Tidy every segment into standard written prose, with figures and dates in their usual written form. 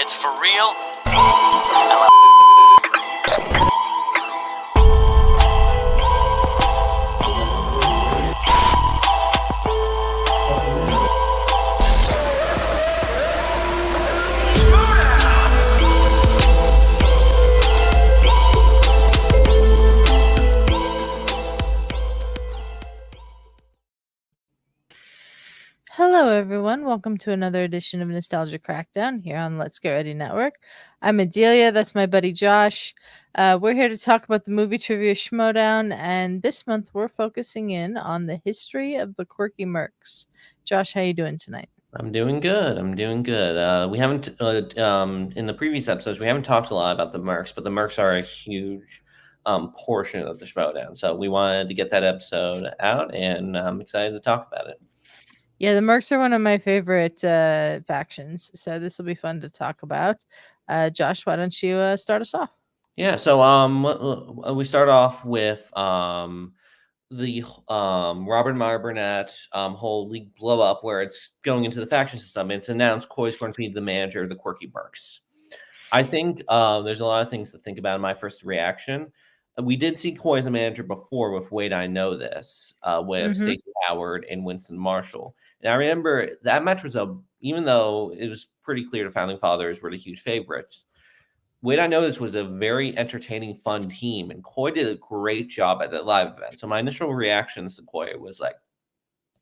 It's for real. Hello, everyone. Welcome to another edition of Nostalgia Crackdown here on Let's Get Ready Network. I'm Adelia. That's my buddy Josh. We're here to talk about the movie trivia Schmoedown, and this month we're focusing in on the history of the Quirky Mercs. Josh, how you doing tonight? I'm doing good. We haven't in the previous episodes we haven't talked a lot about the Mercs, but the Mercs are a huge portion of the Schmoedown. So we wanted to get that episode out, and I'm excited to talk about it. Yeah, the Mercs are one of my favorite factions, so this will be fun to talk about. Josh, why don't you start us off? Yeah. So we start off with the Robert Meyer Burnett whole league blow up where it's going into the faction system. It's announced Coy's going to be the manager of the Quirky Mercs. I think there's a lot of things to think about in my first reaction. We did see Coy as a manager before with Wait I Know This with Stacey Howard and Winston Marshall. And I remember that match was even though it was pretty clear the Founding Fathers were the huge favorites, Wait I Know This was a very entertaining, fun team. And Coy did a great job at that live event. So my initial reactions to Coy was like,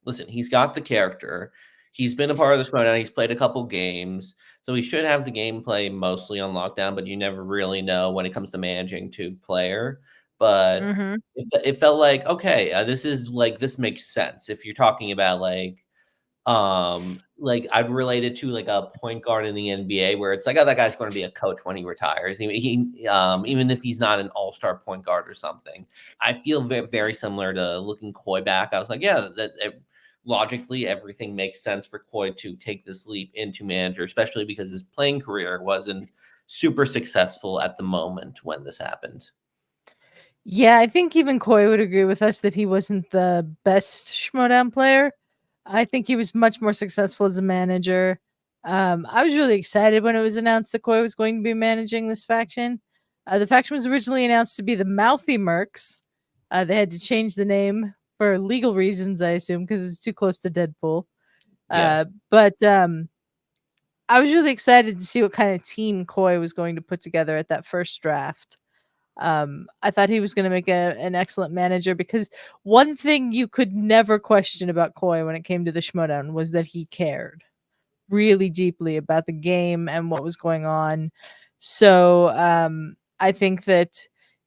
listen, he's got the character. He's been a part of the Schmoedown. He's played a couple games. So he should have the gameplay mostly on lockdown, but you never really know when it comes to managing to player. But it felt like, okay, this makes sense. If you're talking about like I'd relate it to like a point guard in the NBA where it's like, oh, that guy's going to be a coach when he retires. Even if he's not an all-star point guard or something. I feel very, very similar to looking Coy back. I was like, yeah, logically everything makes sense for Coy to take this leap into manager, especially because his playing career wasn't super successful at the moment when this happened. Yeah, I think even Coy would agree with us that he wasn't the best Schmoedown player. I think he was much more successful as a manager. I was really excited when it was announced that Coy was going to be managing this faction. The faction was originally announced to be the Mouthy Mercs. They had to change the name for legal reasons, I assume, because it's too close to Deadpool. Yes. But I was really excited to see what kind of team Coy was going to put together at that first draft. I thought he was going to make an excellent manager because one thing you could never question about Coy when it came to the Schmoedown was that he cared really deeply about the game and what was going on. So I think that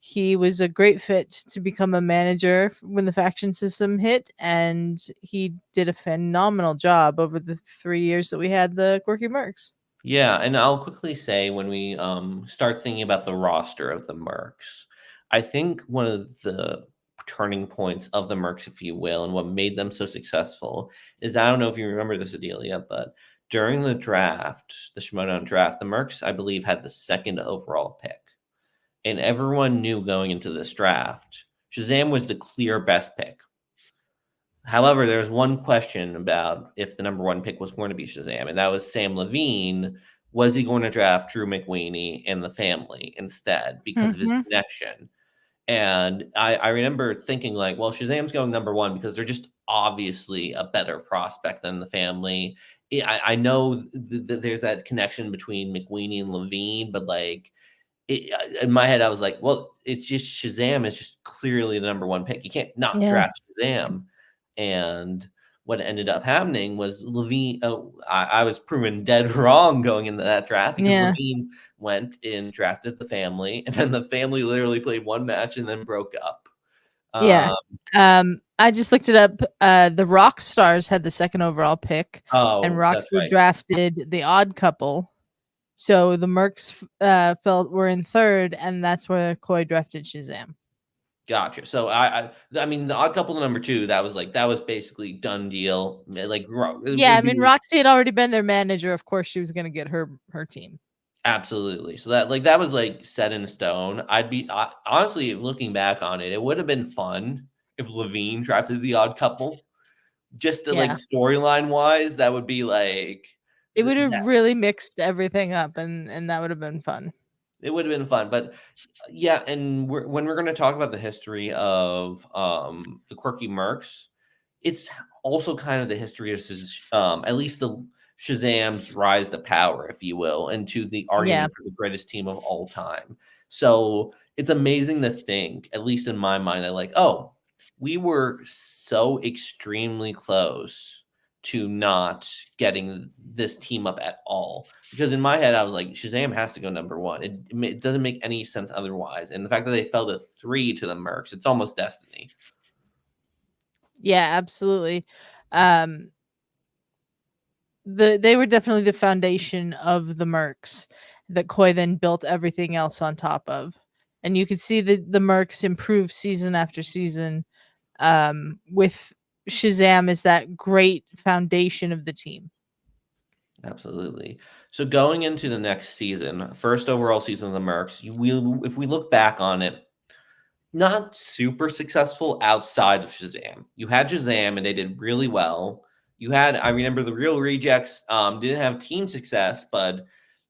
he was a great fit to become a manager when the faction system hit, and he did a phenomenal job over the 3 years that we had the Quirky Mercs. Yeah, and I'll quickly say when we start thinking about the roster of the Mercs, I think one of the turning points of the Mercs, if you will, and what made them so successful is I don't know if you remember this, Adelia, but during the draft, the Schmoedown draft, the Mercs, I believe, had the second overall pick. And everyone knew going into this draft, Shazam was the clear best pick. However, there was one question about if the number one pick was going to be Shazam, and that was Sam Levine. Was he going to draft Drew McWeeny and the family instead because of his connection? And I remember thinking like, well, Shazam's going number one because they're just obviously a better prospect than the family. I know there's that connection between McWeeny and Levine, but like in my head, I was like, well, it's just Shazam is just clearly the number one pick. You can't not draft Shazam. And what ended up happening was Levine. I was proven dead wrong going into that draft because Levine went and drafted the family, and then the family literally played one match and then broke up. I just looked it up. The Rock Stars had the second overall pick, and Roxy drafted the Odd Couple. So the Mercs were in third, and that's where Coy drafted Shazam. Gotcha. So I mean, the Odd Couple number two, that was basically done deal. Like, yeah, I mean, Roxy had already been their manager. Of course, she was going to get her team. Absolutely. So that was like set in stone. Honestly, looking back on it, it would have been fun if Levine drafted the Odd Couple. Just to like storyline wise, that would be like It would have really mixed everything up, and that would have been fun. It would have been fun, but yeah, and when we're going to talk about the history of the Quirky Mercs, it's also kind of the history of at least the Shazam's rise to power, if you will, into the Yeah. argument for the greatest team of all time. So it's amazing to think, at least in my mind, that like, oh, we were so extremely close to not getting this team up at all. Because in my head, I was like, Shazam has to go number one. It doesn't make any sense otherwise. And the fact that they fell to 3 to the Mercs, it's almost destiny. Yeah, absolutely. Um, they were definitely the foundation of the Mercs that Coy then built everything else on top of. And you could see the Mercs improve season after season, with Shazam as that great foundation of the team. Absolutely. So going into the next season, first overall season of the Mercs, if we look back on it, not super successful outside of Shazam. You had Shazam and they did really well. You had, I remember the Real Rejects didn't have team success, but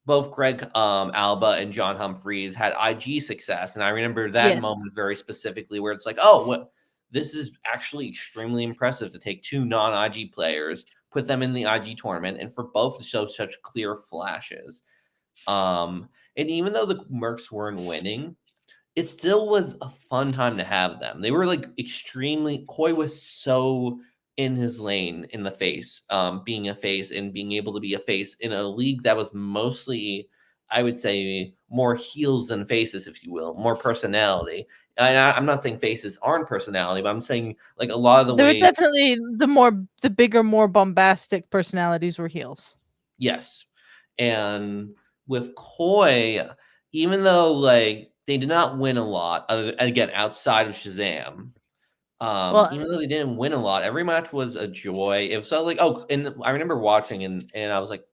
both Greg Alba and John Humphreys had IG success. And I remember that Yes. moment very specifically where it's like, oh, what this is actually extremely impressive to take 2 non-IG players, put them in the IG tournament, and for both to show such clear flashes. And even though the Mercs weren't winning, it still was a fun time to have them. They were like extremely Coy was so in his lane in the face, being a face and being able to be a face in a league that was mostly, I would say, more heels than faces, if you will, more personality. And I'm not saying faces aren't personality, but I'm saying like a lot of the There were ways, definitely the bigger, more bombastic personalities were heels. yes. And with Coy, even though like they did not win a lot, again outside of Shazam, Well, even though they didn't win a lot, every match was a joy. It was so like, oh, and I remember watching and I was like,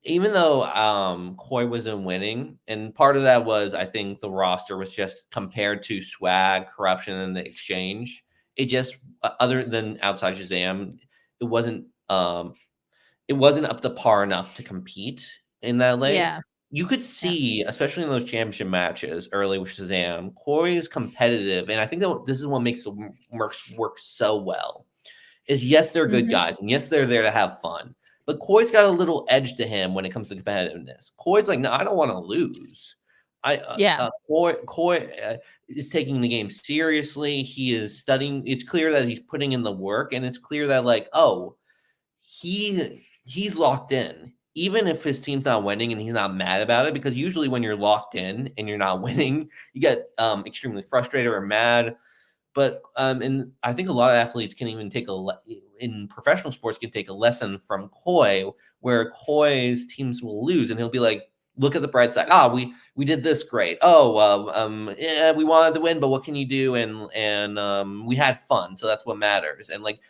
even though Coy wasn't winning, and part of that was I think the roster was just compared to swag, corruption, and the exchange. It just other than outside Shazam, it wasn't um it wasn't up to par enough to compete in that lane. yeah, You could yeah. see, especially in those championship matches early with Shazam, Corey is competitive, and I think that this is what makes the Mercs work so well. Is yes, they're good Mhm. guys, and yes, they're there to have fun. But Coy's got a little edge to him when it comes to competitiveness. Coy's like, no, I don't want to lose. Yeah, Coy is taking the game seriously. He is studying. It's clear that he's putting in the work, and it's clear that like, oh, he's locked in even if his team's not winning and he's not mad about it, because usually when you're locked in and you're not winning you get extremely frustrated or mad. But and I think a lot of athletes can even take in professional sports can take a lesson from Coy, where Coy's teams will lose and he'll be like, look at the bright side. We did this great. Oh, yeah, we wanted to win, but what can you do? And we had fun, so that's what matters. And like,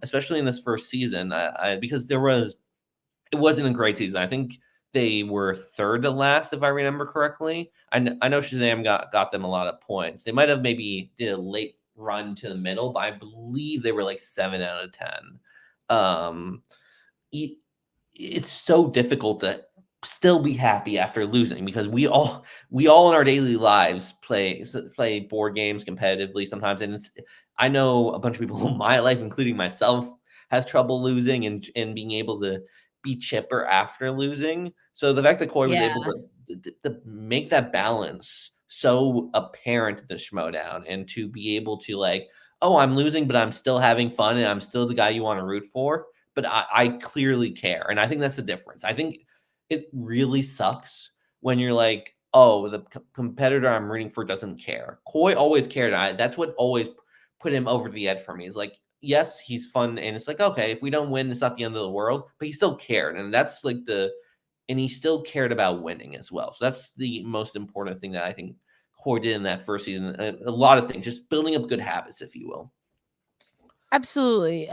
especially in this first season, because it wasn't a great season. I think they were third to last, if I remember correctly. I know Shazam got them a lot of points. They might have maybe did a late run to the middle, but I believe they were like 7 out of 10. Um, it, it's so difficult to still be happy after losing, because we all in our daily lives play board games competitively sometimes, and I know a bunch of people in my life, including myself, has trouble losing and being able to be chipper after losing. So the fact that Coy was yeah, able to make that balance so apparent in the Schmoedown, and to be able to like, oh, I'm losing, but I'm still having fun, and I'm still the guy you want to root for, but I clearly care. And I think that's the difference. I think it really sucks when you're like, oh, the competitor I'm rooting for doesn't care. Coy always cared. That's what always put him over the edge for me. Is like, yes, he's fun, and it's like, okay, if we don't win, it's not the end of the world. But he still cared, and that's like and he still cared about winning as well. So that's the most important thing that I think Coy did in that first season. A lot of things, just building up good habits, if you will. absolutely.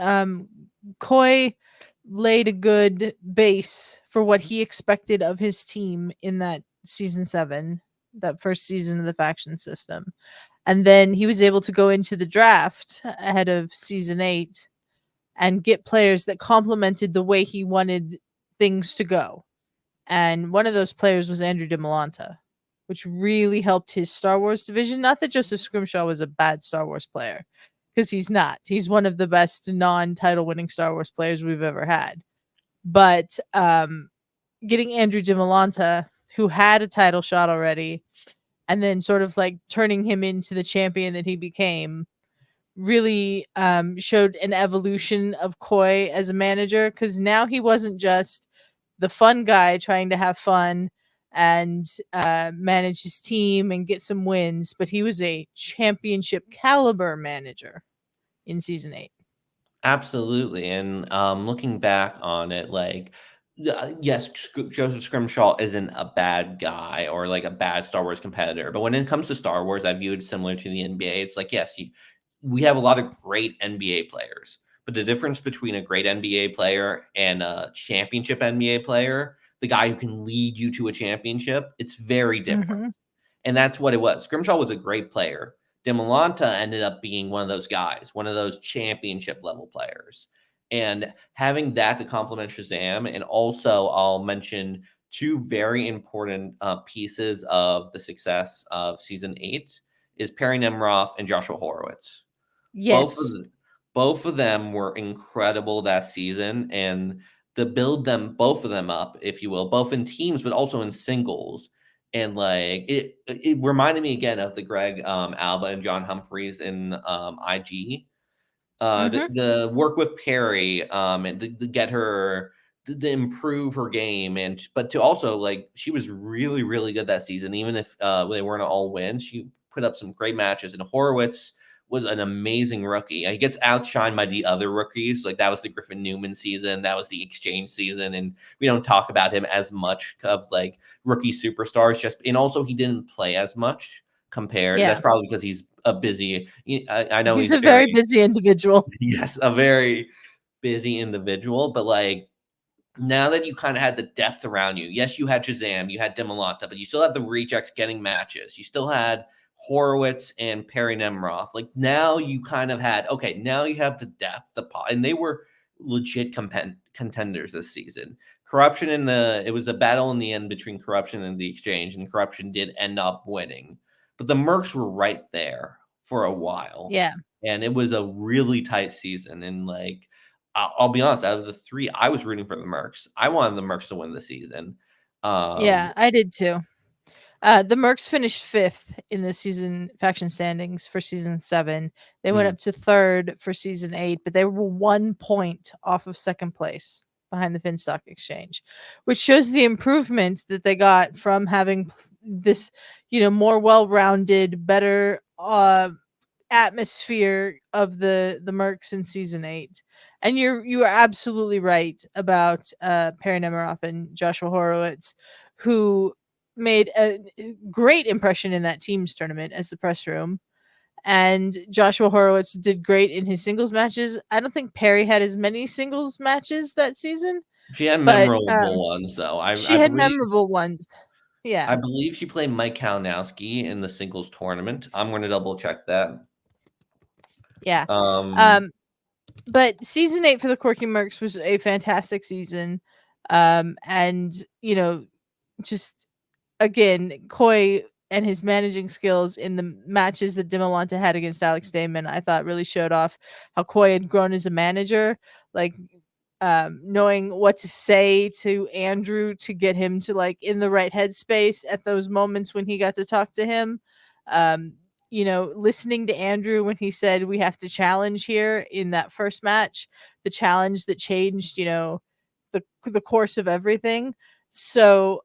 Coy laid a good base for what he expected of his team in that season 7, that first season of the faction system. And then he was able to go into the draft ahead of season 8 and get players that complemented the way he wanted things to go. And one of those players was Andrew DiMolanta, which really helped his Star Wars division. Not that Joseph Scrimshaw was a bad Star Wars player, because he's not. He's one of the best non-title winning Star Wars players we've ever had. But getting Andrew DiMolanta, who had a title shot already, and then sort of like turning him into the champion that he became, really showed an evolution of Coy as a manager, because now he wasn't just the fun guy trying to have fun and manage his team and get some wins, but he was a championship caliber manager in season 8. Absolutely, and, looking back on it, like, yes, Joseph Scrimshaw isn't a bad guy or, like, a bad Star Wars competitor, but when it comes to Star Wars, I view it similar to the NBA. It's like, yes, we have a lot of great NBA players, but the difference between a great NBA player and a championship NBA player, the guy who can lead you to a championship, it's very different. Mm-hmm. And that's what it was. Scrimshaw was a great player. Demolanta ended up being one of those guys, one of those championship level players. And having that to complement Shazam, and also I'll mention two very important pieces of the success of season 8 is Perry Nemroff and Joshua Horowitz. Both of Yes. them, both of them were incredible that season, and to build them both of them up, if you will, both in teams but also in singles. And like it reminded me again of the Greg Alba and John Humphreys in IG. Mm-hmm. The work with Perry and to get her to improve her game, and but to also like she was really really good that season, even if they weren't all wins. She put up some great matches, and Horowitz was an amazing rookie. He gets outshined by the other rookies. Like that was the Griffin Newman season, that was the exchange season, and we don't talk about him as much of like rookie superstars. Just and also he didn't play as much compared. That's Yeah. probably because he's a busy. I know He's he's a very very busy individual. yes, a very busy individual, but like now that you kind of had the depth around you, yes, you had Shazam, you had Demolanta, but you still had the rejects getting matches. You still had Horowitz and Perry Nemroff. Like now you kind of had, okay, now you have the depth, and they were legit contenders this season. Corruption it was a battle in the end between Corruption and the Exchange, and Corruption did end up winning. But the Mercs were right there for a while. Yeah. And it was a really tight season. And like, I'll be honest, out of the three, I was rooting for the Mercs. I wanted the Mercs to win the season. Yeah, I did too. The Mercs finished 5th in the season faction standings for season 7. They went hmm, up to 3rd for season 8, but they were 1 point off of 2nd place behind the Finstock Exchange, which shows the improvement that they got from having this, more well-rounded, better atmosphere of the Mercs in season 8. And you are absolutely right about Perry Nemiroff and Joshua Horowitz, who made a great impression in that teams tournament as the press room. And Joshua Horowitz did great in his singles matches. I don't think Perry had as many singles matches that season, she had but memorable ones though. she had memorable ones. I Yeah. believe she played Mike Kalinowski in the singles tournament. I'm going to double check that. Yeah. Um, Um, but season 8 for the Quirky Mercs was a fantastic season. And, just again, Coy and his managing skills in the matches that Dimolanta had against Alex Damon, I thought really showed off how Coy had grown as a manager, like knowing what to say to Andrew to get him to like in the right headspace at those moments when he got to talk to him. Um, listening to Andrew when he said we have to challenge here in that first match, the challenge that changed, the course of everything. So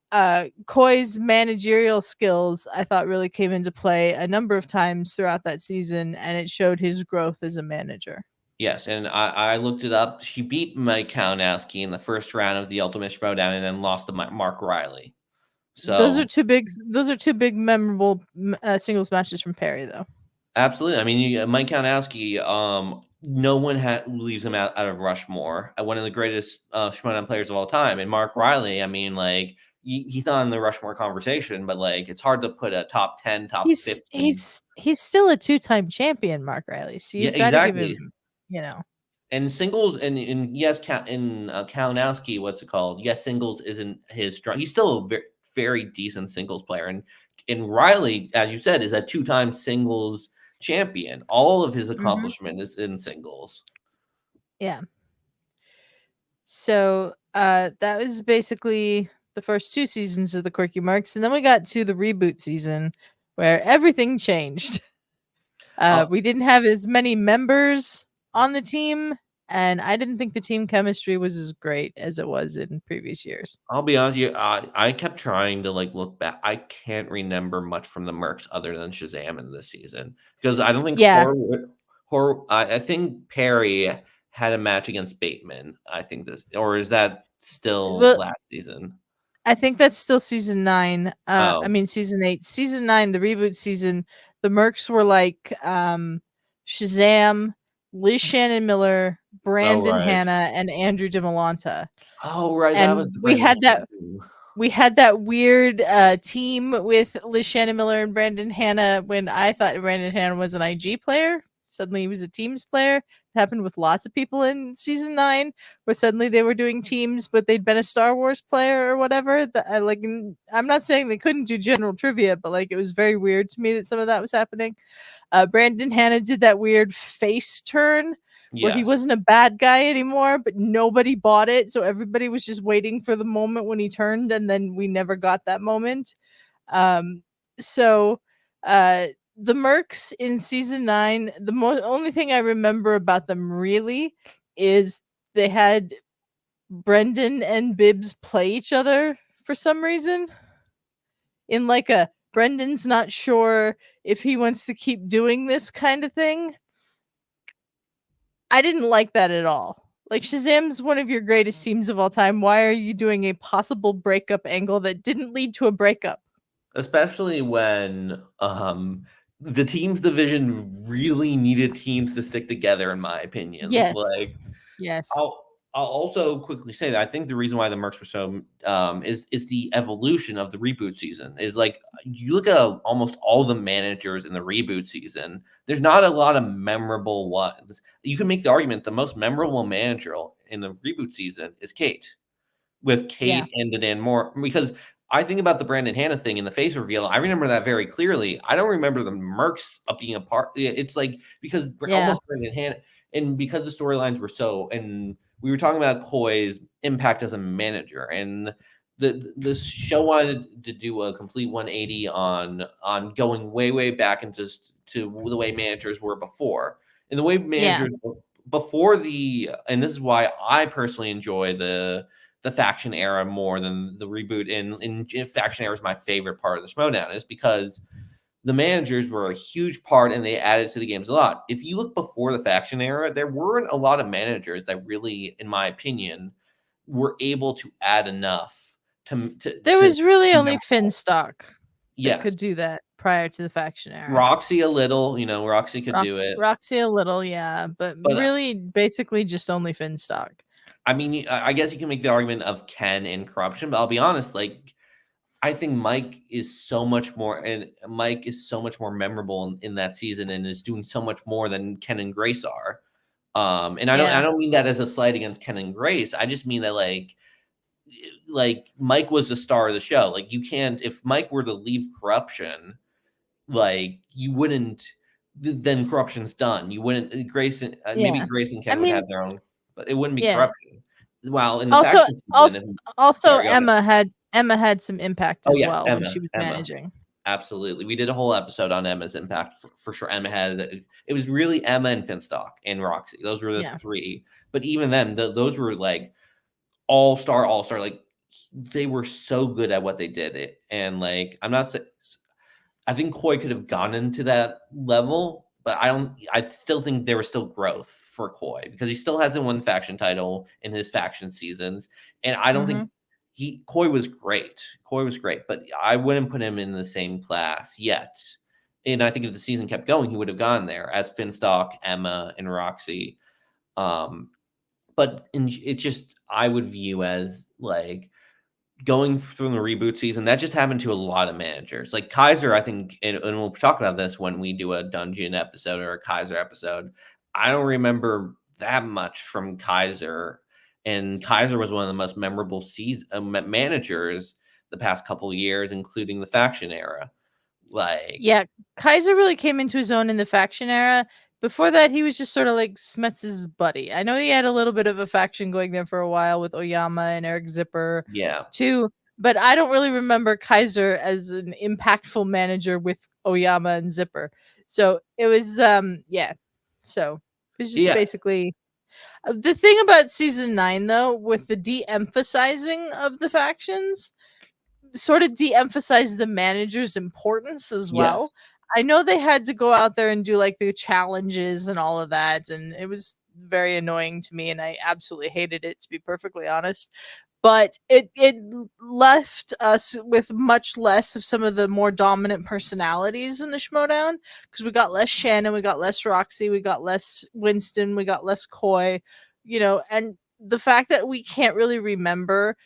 Coy's managerial skills, I thought, really came into play a number of times throughout that season, and it showed his growth as a manager. yes, and I looked it up. She beat Mike Kalinowski in the first round of the Ultimate Schmoedown and then lost to Mark Riley. Those are So two big. Those are two big memorable singles matches from Perry, though. absolutely. I mean, Mike Kalinowski, no one leaves him out of Rushmore. One of the greatest Schmoedown players of all time. And Mark Riley, I mean, like he's not in the Rushmore conversation, but like it's hard to put a top 10, top He's 15. he's he's still a 2-time champion, Mark Riley. So Yeah, you've got to give exactly. him, you know. And singles, and yes, in Kalinowski, what's it called? Yes, singles isn't his strong. He's still a very, very decent singles player, and Riley, as you said, is a 2-time singles champion. All of his Mhm. accomplishment is in singles. Yeah. So, that was basically the first 2 seasons of the Quirky Mercs, and then we got to the reboot season where everything changed. I'll, We didn't have as many members on the team, and I didn't think the team chemistry was as great as it was in previous years. I'll be honest with you. I kept trying to like look back. I can't remember much from the Mercs other than Shazam in this season because I don't think Yeah. I think Perry had a match against Bateman. I think this, or is that still Well, last season? I think that's still season 9. I Oh, mean season 8. Season 9, the reboot season, the Mercs were like Shazam, Liz Shannon Miller, oh Brandon right, Hanna, and Andrew DeMolanta. oh right. That was And the Brandon Hanna team. we had that weird team with Liz Shannon Miller and Brandon Hanna when I thought Brandon Hanna was an IG player. Suddenly he was a teams player. It happened with lots of people in season 9, where suddenly they were doing teams, but they'd been a Star Wars player or whatever. I'm not saying they couldn't do general trivia, but like it was very weird to me that some of that was happening. Brandon Hanna did that weird face turn where he Yes, wasn't a bad guy anymore, but nobody bought it. So everybody was just waiting for the moment when he turned, and then we never got that moment. Um, so uh, the Mercs in season 9, only thing I remember about them really is they had Brendan and Bibbs play each other for some reason in like a Brendan's not sure if he wants to keep doing this kind of thing. I didn't like that at all. Like Shazam's one of your greatest teams of all time. Why are you doing a possible breakup angle that didn't lead to a breakup? especially when the teams division really needed teams to stick together. In my opinion, Yes. like Yes. I'll I'll also quickly say that I think the reason why the Mercs were so is the evolution of the reboot season. Is like you look at almost all the managers in the reboot season. There's not a lot of memorable ones. You can make the argument the most memorable manager in the reboot season is Kate, with Yeah. Kate and Dan Moore, because I think about the Brandon Hanna thing in the face reveal. I remember that very clearly. I don't remember the Mercs being a part. It's like because Yeah. almost Brandon Hanna, and because the storylines were so, and we were talking about Coy's impact as a manager, and the show wanted to do a complete 180 on going way back into to the way managers were before, and the way Yeah. managers before and this is why I personally enjoy the faction era more than the reboot. In faction era is my favorite part of the Schmoedown, is because the managers were a huge part and they added to the games a lot. If you look before the faction era, there weren't a lot of managers that really, in my opinion, were able to add enough There to was really be only memorable. Finstock that Yes, could do that prior to the faction era. Roxy a little, Roxy could do it, Roxy a little, yeah, but but really basically just only Finstock. I mean, I guess you can make the argument of Ken and corruption, but I'll be honest, like I think Mike is so much more, and Mike is so much more memorable in that season, and is doing so much more than Ken and Grace are. And I Yeah. don't mean that as a slight against Ken and Grace. I just mean that like Mike was the star of the show. Like you can't, if Mike were to leave corruption, like you wouldn't. Then corruption's done. You wouldn't. Grace and maybe Yeah. Grace and I Ken would mean, have their own, but it wouldn't be yeah. corruption. While in the Also faction also season, also sorry, go ahead. Emma had some impact Oh as yes, well when she Emma, was Emma. managing. Absolutely. We did a whole episode on Emma's impact for sure. Emma had it was really Emma and Finstock and Roxy. Those were the Yeah. three. But even then, those were like all star. Like they were so good at what they did. It and like I'm not saying I think Coy could have gone into that level, but I don't. I still think there was still growth for Coy because he still hasn't won faction title in his faction seasons, and I don't think Mhm. Coy was great. Coy was great, but I wouldn't put him in the same class yet. And I think if the season kept going, he would have gone there as Finstock, Emma, and Roxy. Um, but it's just I would view as like going through the reboot season, that just happened to a lot of managers. Like Kaiser, I think, and we'll talk about this when we do a dungeon episode or a Kaiser episode. I don't remember that much from Kaiser, and Kaiser was one of the most memorable managers the past couple years, including the faction era. Like, Yeah, Kaiser really came into his own in the faction era. Before that, he was just sort of like Smetz's buddy. I know he had a little bit of a faction going there for a while with Oyama and Eric Zipper yeah, too, but I don't really remember Kaiser as an impactful manager with Oyama and Zipper. So it was yeah. So it was just yeah, basically the thing about season 9 though, with the de-emphasizing of the factions, sort of de-emphasize the manager's importance as yes. well. I know they had to go out there and do like the challenges and all of that, and it was very annoying to me, and I absolutely hated it, to be perfectly honest. But it left us with much less of some of the more dominant personalities in the Schmoedown, because we got less Shannon, we got less Roxy, we got less Winston, we got less Coy, and the fact that we can't really remember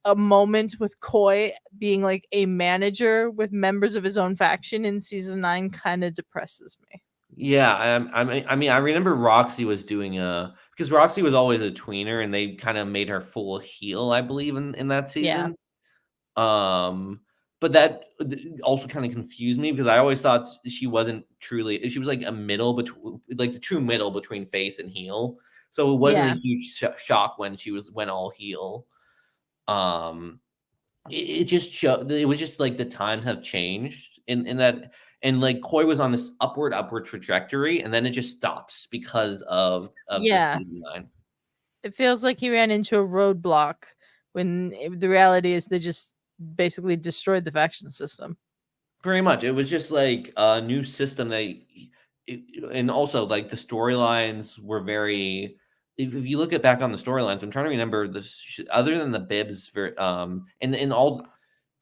a moment with Coy being like a manager with members of his own faction in season 9 kind of depresses me. Yeah, I remember Roxy was doing because Roxy was always a tweener, and they kind of made her full heel, I believe, in that Yeah. season. Um, but that also kind of confused me because I always thought she wasn't truly. She was like a middle between, like the true middle between face and heel. So it wasn't a Yeah. huge shock when she went all heel. Um, it just showed. It was just like the times have changed in that, and like Coy was on this upward trajectory, and then it just stops because of the Yeah. season 9. It feels like he ran into a roadblock when the reality is they just basically destroyed the faction system. Pretty much. It was just like a new system and also like the storylines were very. If you look at back on the storylines, I'm trying to remember other than the Bibbs and all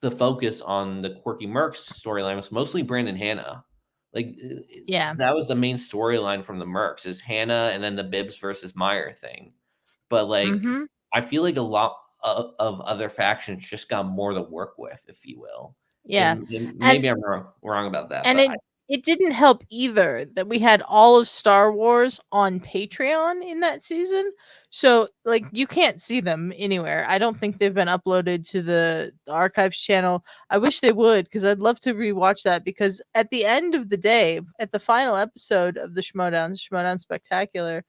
the focus on the Quirky Mercs storyline was mostly Brandon Hannah. Like Yeah. that was the main storyline from the Mercs is Hannah and then the Bibbs versus Meyer thing. But like Mhm. I feel like a lot of other factions just got more to work with, if you will. Yeah. And And maybe I'm wrong about that, And but it didn't help either that we had all of Star Wars on Patreon in that season. So, like, you can't see them anywhere. I don't think they've been uploaded to the archives channel. I wish they would, because I'd love to rewatch that. Because at the end of the day, at the final episode of the Schmoedown Spectacular,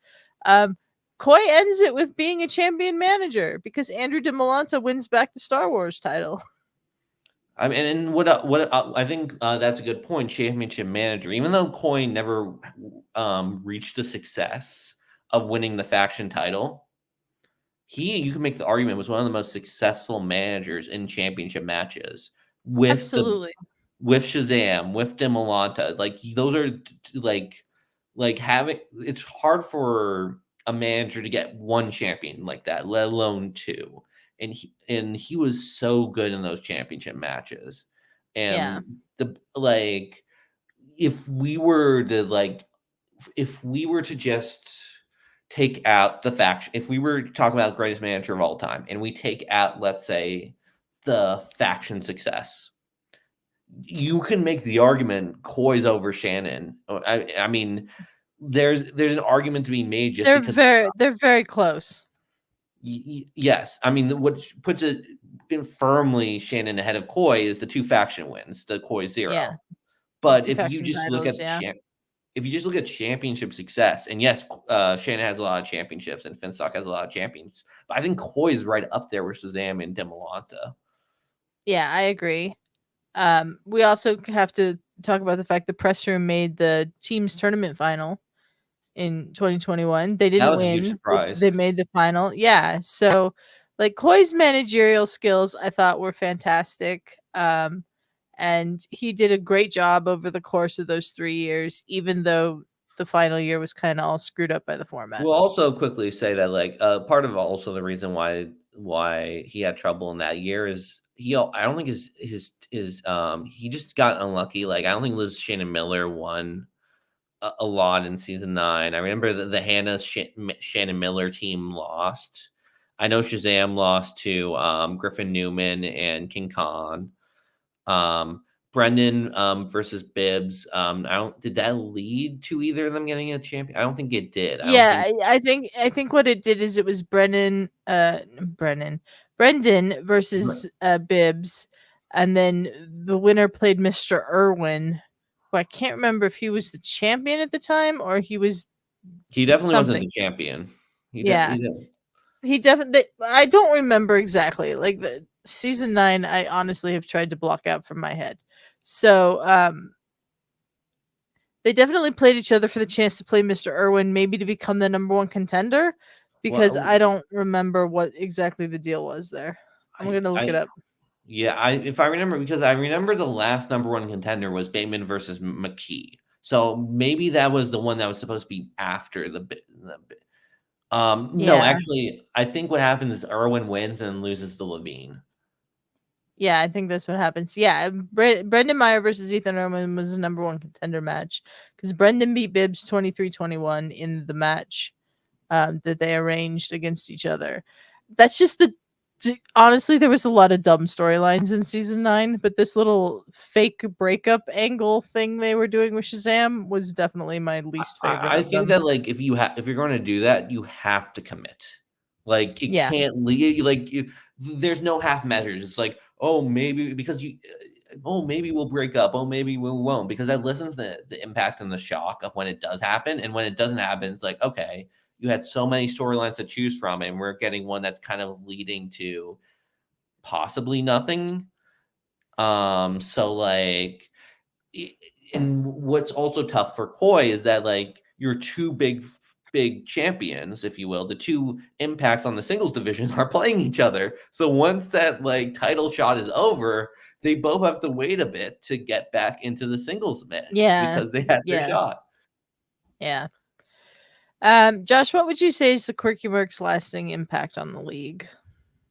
um, Coy ends it with being a champion manager because Andrew DeMolanta wins back the Star Wars title. I mean, and I think that's a good point. Championship manager, even though Coin never reached the success of winning the faction title, you can make the argument was one of the most successful managers in championship matches with the Absolutely. with Shazam, with Demolanta. Like those are like having it's hard for a manager to get one champion like that, let alone two. And he was so good in those championship matches. Yeah. And the like if we were to just take out the faction, if we were to talk about greatest manager of all time and we take out, let's say, the faction success, you can make the argument Coy's over Shannon. I mean, there's an argument to be made just because They're very close. yes, I mean what puts it firmly Shannon ahead of Coy is the two faction wins, the Coy Yeah. zero. The But 2 faction titles, yeah. if you just look at championship success, and yes, Shannon has a lot of championships and Finstock has a lot of champions, but I think Coy is right up there with Shazam and Demolanta. Yeah, I agree. We also have to talk about the fact the press room made the team's tournament final in 2021. They That didn't was a huge win, but surprise. they made the final. Yeah, so, like, Coy's managerial skills, I thought, were fantastic, and he did a great job over the course of those 3 years, even though the final year was kinda all screwed up by the format. We'll also quickly say that like part of also the reason why he had trouble in that year is I don't think his he just got unlucky. Like I don't think Liz Shannon Miller won a lot in season 9. I remember the Hannah Shannon Miller team lost. I know Shazam lost to Griffin Newman and King Khan. Um, Brendan versus Bibbs. I don't. Did that lead to either of them getting a champion? I don't think it did. I don't Yeah, think. I think what it did is it was Brendan versus Bibbs, and then the winner played Mr. Irwin, who I can't remember if he was the champion at the time or he was He definitely wasn't something. the champion. Yeah, He he definitely. I don't remember exactly. Like the season 9, I honestly have tried to block out from my head. So, they definitely played each other for the chance to play Mr. Irwin, maybe to become the number 1 contender, because well, I don't remember what exactly the deal was there. I'm gonna look it I up. yeah, I if I remember because I remember the last number 1 contender was Bateman versus McKee. So maybe that was the one that was supposed to be after no, Yeah. actually, I think what happens is Irwin wins and loses to Levine. Yeah, I think that's what happens. Yeah, Brendan Meyer versus Ethan Irwin was the number 1 contender match because Brendan beat Bibbs 23-21 in the match that they arranged against each other. That's just honestly, there was a lot of dumb storylines in season 9, but this little fake breakup angle thing they were doing with Shazam was definitely my least favorite I of think them. that, like, if you're gonna do that, you have to commit. Like, it Yeah. can't leave like, there's no half measures. It's like, "Oh, maybe," because "Oh, maybe we'll break up. Oh, maybe we won't," because that lessens the impact and the shock of when it does happen, and when it doesn't happen, it's like, "Okay, you had so many storylines to choose from, and we're getting one that's kind of leading to possibly nothing." So, like, I and what's also tough for Coy is that, like, your 2 big champions, if you will, the 2 impacts on the singles division are playing each other. So once that, like, title shot is over, they both have to wait a bit to get back into the singles mix Yeah. because they had their Yeah. shot. Yeah. Josh, what would you say is the Quirky Mercs lasting impact on the league?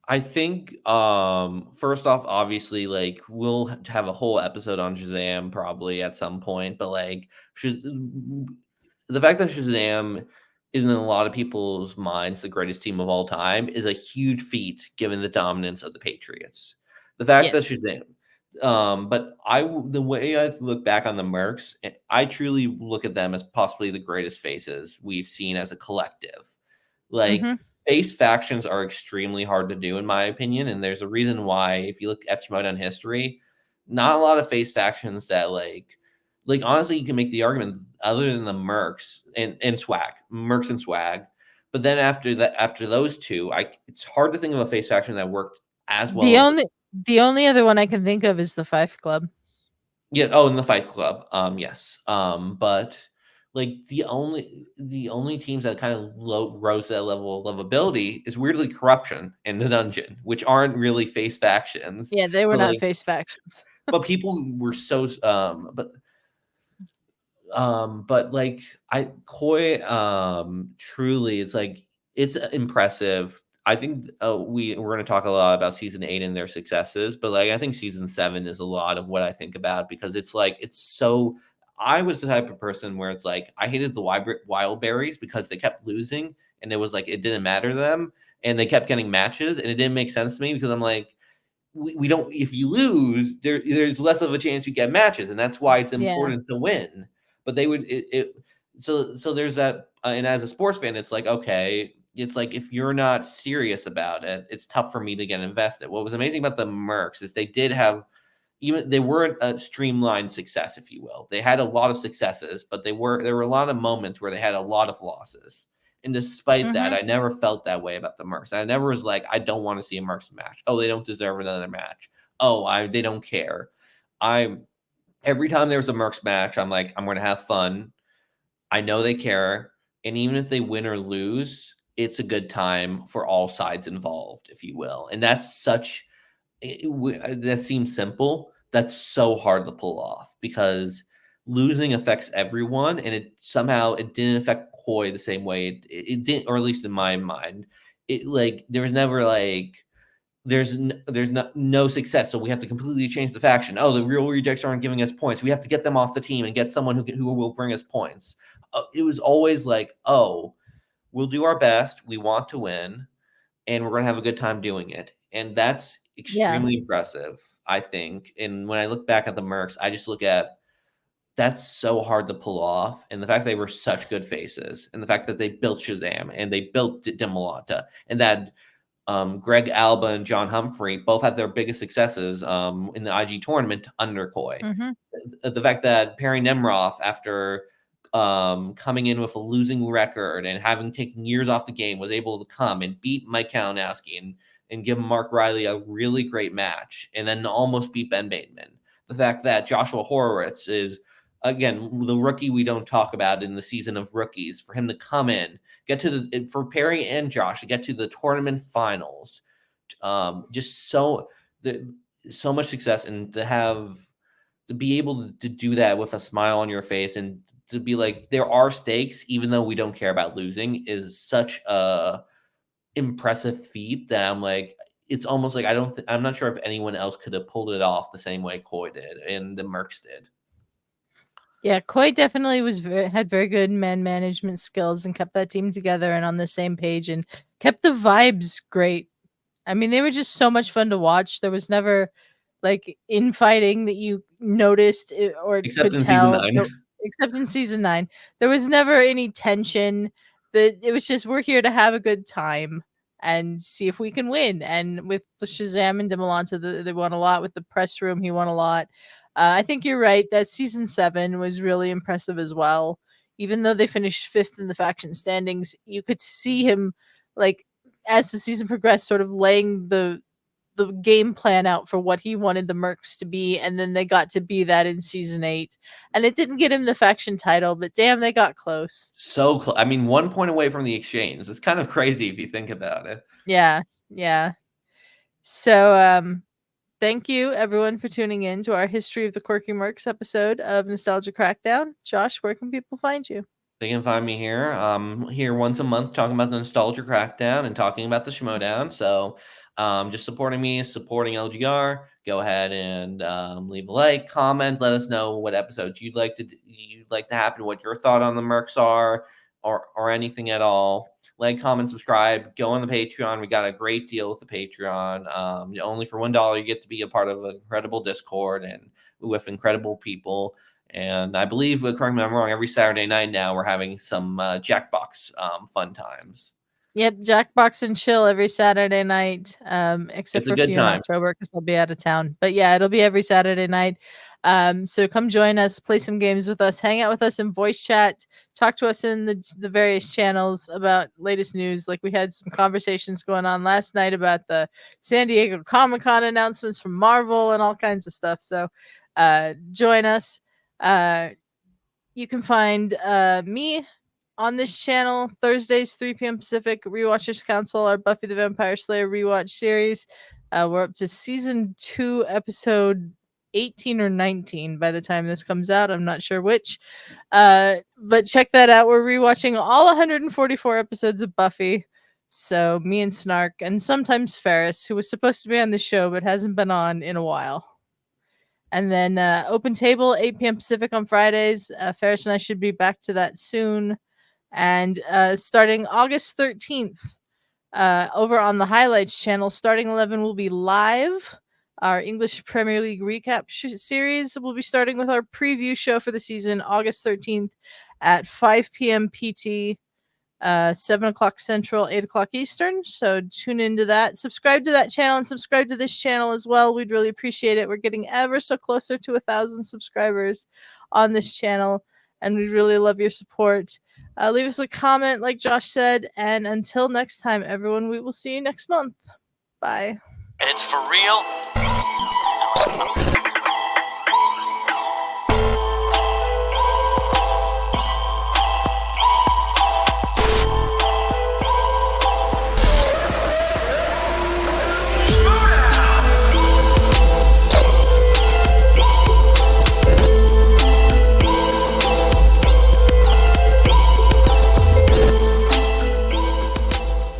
I think, first off, obviously, like, we'll have a whole episode on Shazam probably at some point, but, like, the fact that Shazam isn't in a lot of people's minds the greatest team of all time is a huge feat given the dominance of the Patriots. The fact that Yes. Shazam but the way I look back on the Mercs, I truly look at them as possibly the greatest faces we've seen as a collective. Like, Mhm. face factions are extremely hard to do, in my opinion, and there's a reason why. If you look at Schmoedown history, not a lot of face factions that honestly, you can make the argument other than the Mercs and Swag, Mercs and Swag. But then after those two, it's hard to think of a face faction that worked as The well as only the only other one I can think of is the Fife Club. yeah. Oh, in the Fight Club. Yes. But like the only teams that kind of rose to that level of lovability is weirdly Corruption and the Dungeon, which aren't really face factions, Yeah, they were but not like face factions. but people were so but like I Koi truly it's like it's impressive. I think we're going to talk a lot about season 8 and their successes, but like I think season 7 is a lot of what I think about because it's like it's so I was the type of person where it's like I hated the wild berries because they kept losing and it was like it didn't matter to them and they kept getting matches and it didn't make sense to me because I'm like we don't if you lose there's less of a chance you get matches and that's why it's Yeah. important to win but they would so there's that and as a sports fan it's like okay it's like if you're not serious about it it's tough for me to get invested. What was amazing about the Mercs is they did have even they weren't a streamlined success, if you will. They had a lot of successes, but there were a lot of moments where they had a lot of losses. And despite that, Mhm. I never felt that way about the Mercs. I never was like, I don't want to see a Mercs match. Oh, they don't deserve another match. Oh, they don't care. I every time there's a Mercs match, I'm like, I'm going to have fun. I know they care, and even if they win or lose, it's a good time for all sides involved, if you will. And that's such that seems simple. That's so hard to pull off because losing affects everyone, and it didn't affect Coy the same way. It didn't, or at least in my mind, it like there was never like there's no success, so we have to completely change the faction. Oh, the real rejects aren't giving us points. We have to get them off the team and get someone who will bring us points. It was always like, oh, we'll do our best. We want to win and we're going to have a good time doing it. And that's Yeah. extremely impressive. I think. And when I look back at the Mercs, I just look at that's so hard to pull off. And the fact they were such good faces, and the fact that they built Shazam and they built Demolanta, and that Greg Alba and John Humphrey both had their biggest successes in the IG tournament under Coy. Mm-hmm. The fact that Perry Nemroff, after coming in with a losing record and having taken years off the game, was able to come and beat Mike Kalinowski and give Mark Riley a really great match, and then almost beat Ben Bateman. The fact that Joshua Horowitz is, again, the rookie we don't talk about in the season of rookies, for him to come in, get to the, for Perry and Josh to get to the tournament finals, just so much success, and to be able to do that with a smile on your face, and to be like, there are stakes, even though we don't care about losing, is such a impressive feat that I'm like, it's almost like I'm not sure if anyone else could have pulled it off the same way Coy did and the Mercs did. Yeah, Coy definitely had very good man management skills and kept that team together and on the same page and kept the vibes great. I mean, they were just so much fun to watch. There was never like infighting that you noticed or Except could in season tell. 9. Except in season 9, there was never any tension. That it was just, we're here to have a good time and see if we can win. And with the Shazam and Demolanta, they won a lot. With the press room, he won a lot. I think you're right that season 7 was really impressive as well. Even though they finished 5th in the faction standings, you could see him, like, as the season progressed, sort of laying the game plan out for what he wanted the Mercs to be, and then they got to be that in season 8. And it didn't get him the faction title, but damn, they got close. So close. I mean, 1 point away from the exchange. It's kind of crazy if you think about it. Yeah. So thank you everyone for tuning in to our History of the Quirky Mercs episode of Nostalgia Crackdown. Josh, where can people find you? They can find me here. Here once a month talking about the Nostalgia Crackdown and talking about the Schmoedown. So just supporting me, supporting LGR. Go ahead and leave a like, comment, let us know what episodes you'd like to happen, what your thought on the Mercs are, or anything at all. Like, comment, subscribe, go on the Patreon. We got a great deal with the Patreon. Only for $1 you get to be a part of an incredible Discord and with incredible people. And I believe, correct me if I'm wrong, every Saturday night now we're having some Jackbox fun times. Yep, Jackbox and chill every Saturday night, except It's a for good few in time. October because they'll be out of town. But yeah, it'll be every Saturday night. So come join us, play some games with us, hang out with us in voice chat, talk to us in the various channels about latest news. Like we had some conversations going on last night about the San Diego Comic-Con announcements from Marvel and all kinds of stuff. So join us. You can find me on this channel Thursdays 3 p.m. Pacific, Rewatchers Council, our Buffy the Vampire Slayer rewatch series. We're up to season 2, episode 18 or 19 by the time this comes out. I'm not sure which. But check that out. We're rewatching all 144 episodes of Buffy. So me and Snark, and sometimes Ferris, who was supposed to be on the show but hasn't been on in a while. And then Open Table, 8 p.m. Pacific on Fridays. Ferris and I should be back to that soon. And starting August 13th, over on the Highlights channel, starting 11 will be live. Our English Premier League recap series will be starting with our preview show for the season, August 13th at 5 p.m. PT, 7 o'clock Central, 8 o'clock Eastern. So tune into that. Subscribe to that channel and subscribe to this channel as well. We'd really appreciate it. We're getting ever so closer to 1,000 subscribers on this channel, and we'd really love your support. Leave us a comment, like Josh said. And until next time, everyone, we will see you next month. Bye. It's for real.